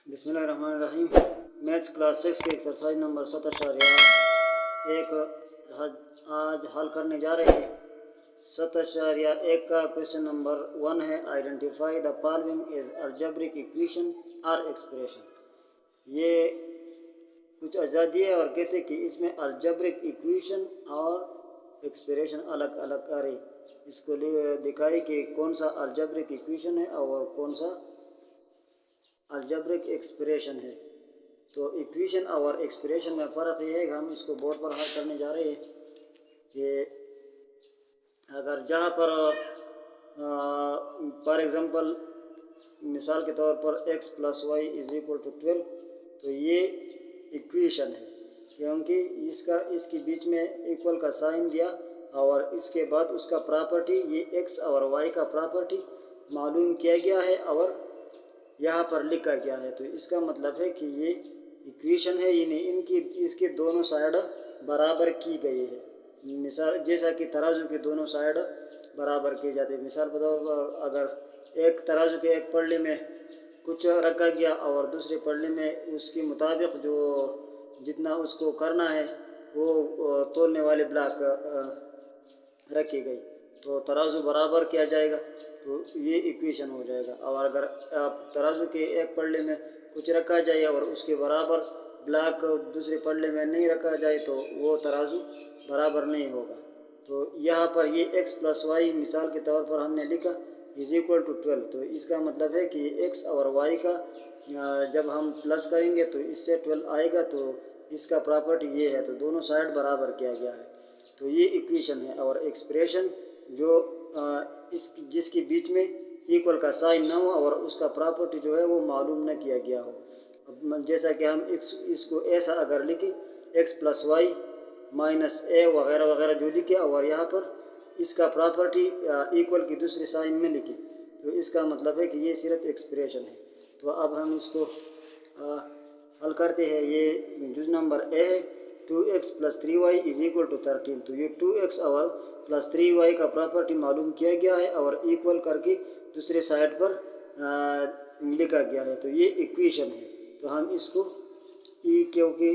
बिस्मिल्लाहिर्रहमानिर्रहीम। Maths class 6 के exercise number 17 एक आज हल करने जा रहे हैं। 17 का क्वेश्चन नंबर 1 है, identify the following is algebraic equation और एक्सप्रेशन। ये कुछ अज्जा दिए और कहते हैं कि इसमें अलजेब्रिक इक्वेशन और एक्सप्रेशन अलग अलग करे। इसको दिखाई कि कौन सा अलजेब्रिक इक्वेशन है और कौन सा अलजेब्रिक एक्सप्रेशन है। तो इक्वेशन और एक्सप्रेशन में फ़र्क ये है कि हम इसको बोर्ड पर हल करने जा रहे हैं कि अगर जहाँ पर फॉर एग्ज़ाम्पल मिसाल के तौर पर x + y = 12, तो ये इक्वेशन है क्योंकि इसके बीच में इक्वल का साइन दिया और इसके बाद उसका प्रॉपर्टी ये x और y का प्रॉपर्टी मालूम किया गया है और यहाँ पर लिखा गया है। तो इसका मतलब है कि ये इक्वेशन है, यानी इसके दोनों साइड बराबर की गई है। मिसाल जैसा कि तराजू के दोनों साइड बराबर की जाती है। मिसाल के तौर पर अगर एक तराजू के एक पल्ले में कुछ रखा गया और दूसरे पल्ले में उसके मुताबिक जो जितना उसको करना है वो तोलने वाले ब्लॉक रखी गई, तो तराजू बराबर किया जाएगा, तो ये इक्वेशन हो जाएगा। और अगर तराजू के एक पल्ले में कुछ रखा जाए और उसके बराबर ब्लॉक दूसरे पल्ले में नहीं रखा जाए तो वो तराजू बराबर नहीं होगा। तो यहाँ पर ये x + y मिसाल के तौर पर हमने लिखा = 12, तो इसका मतलब है कि x और y का जब हम प्लस करेंगे तो इससे 12 आएगा, तो इसका प्रॉपर्टी ये है, तो दोनों साइड बराबर किया गया है। तो ये इक्वेशन है। और एक्सप्रेशन जो जिसके बीच में इक्वल का साइन ना हो और उसका प्रॉपर्टी जो है वो मालूम न किया गया हो। जैसा कि हम इसको ऐसा अगर लिखें x + y - a वगैरह वगैरह जो लिखे और यहाँ पर इसका प्रॉपर्टी इक्वल की दूसरे साइन में लिखे, तो इसका मतलब है कि ये सिर्फ एक्सप्रेशन है। तो अब हम इसको हल करते हैं। ये जुज नंबर ए है, 2x + 3y = 13। तो ये 2x और + 3y का प्रॉपर्टी मालूम किया गया है और इक्वल करके दूसरे साइड पर लिखा गया है, तो ये इक्वेशन है। तो हम इसको क्योंकि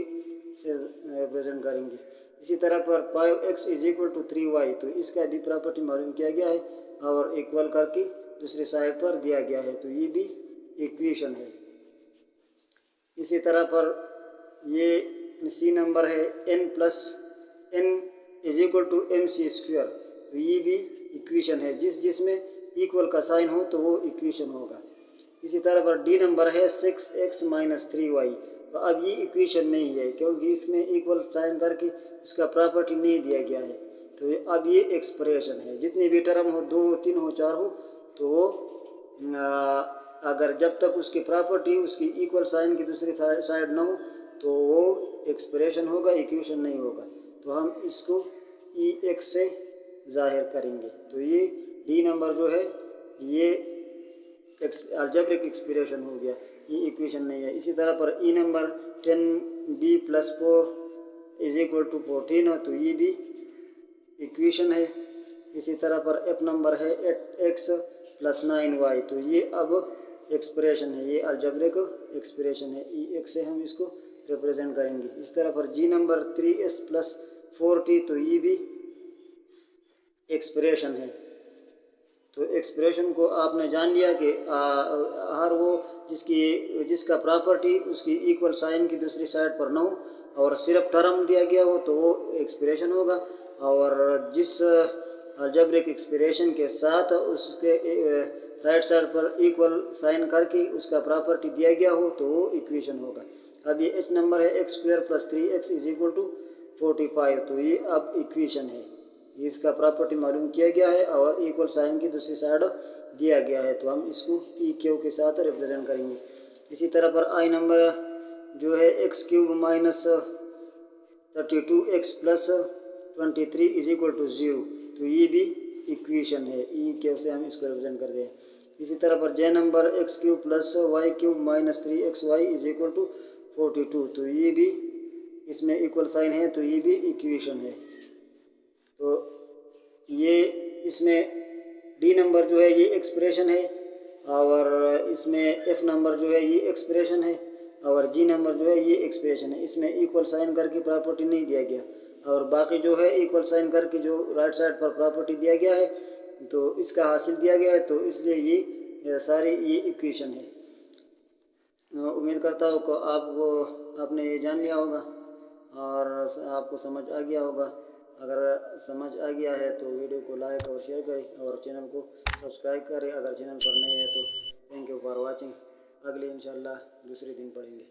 से रिप्रेजेंट करेंगे। इसी तरह पर 5x = 3y, तो इसका भी प्रॉपर्टी मालूम किया गया है और इक्वल करके दूसरे साइड पर दिया गया है, तो ये भी इक्वेशन है। इसी तरह पर ये सी नंबर है, n + n = mc², तो ये भी इक्वेशन है। जिसमें इक्वल का साइन हो तो वो इक्वेशन होगा। इसी तरह पर डी नंबर है 6x - 3y, तो अब ये इक्वेशन नहीं है क्योंकि इसमें इक्वल साइन करके उसका प्रॉपर्टी नहीं दिया गया है, तो अब ये एक्सप्रेशन है। जितने भी टर्म हो, 2 हो, 3 हो, 4 हो, तो वो अगर जब तक उसकी प्रॉपर्टी उसकी इक्वल साइन की दूसरी साइड ना हो तो वो एक्सप्रेशन होगा, इक्वेशन नहीं होगा। तो हम इसको EX से जाहिर करेंगे। तो ये डी नंबर जो है ये अलजेब्रिक एक्सप्रेशन हो गया, ये इक्वेशन नहीं है। इसी तरह पर ई नंबर 10b + 4 = 14, तो ये भी इक्वेशन है। इसी तरह पर एफ नंबर है 8x + 9y, तो ये अब एक्सप्रेशन है, ये अलजेब्रिक एक्सप्रेशन है। EX से हम इसको रिप्रेजेंट करेंगे। इस तरह पर जी नंबर 3s + 4t, तो ये भी एक्सप्रेशन है। तो एक्सप्रेशन को आपने जान लिया कि हर वो जिसका प्रॉपर्टी उसकी इक्वल साइन की दूसरी साइड पर ना हो और सिर्फ टर्म दिया गया हो तो वो एक्सप्रेशन होगा, और जिस अलजेब्रिक एक्सप्रेशन के साथ उसके राइट साइड पर इक्वल साइन करके उसका प्रॉपर्टी दिया गया हो तो वो इक्वेशन होगा। अब ये h नंबर है x² + 3x = 45, तो ये अब इक्वेशन है। इसका प्रॉपर्टी मालूम किया गया है और इक्वल साइन की दूसरी साइड दिया गया है, तो हम इसको EQ के साथ रिप्रेजेंट करेंगे। इसी तरह पर आई नंबर जो है x³ - 32x + 23 = 0, तो ये भी इक्वेशन है। EQ से हम इसको रिप्रेजेंट करते हैं। इसी तरह पर जे नंबर x³ + y³ - 3xy = 42, तो ये भी इसमें इक्वल साइन है, तो ये भी इक्वेशन है। तो ये इसमें डी नंबर जो है ये एक्सप्रेशन है और इसमें एफ नंबर जो है ये एक्सप्रेशन है और जी नंबर जो है ये एक्सप्रेशन है। इसमें इक्वल साइन करके प्रॉपर्टी नहीं दिया गया और बाकी जो है इक्वल साइन करके जो राइट साइड पर प्रॉपर्टी दिया गया है तो इसका हासिल दिया गया है, तो इसलिए ये सारी ये इक्वेशन है। उम्मीद करता हूँ कि आपने ये जान लिया होगा और आपको समझ आ गया होगा। अगर समझ आ गया है तो वीडियो को लाइक और शेयर करें और चैनल को सब्सक्राइब करें अगर चैनल पर नए हैं तो। Thank you for watching. अगले इंशाल्लाह दूसरे दिन पढ़ेंगे।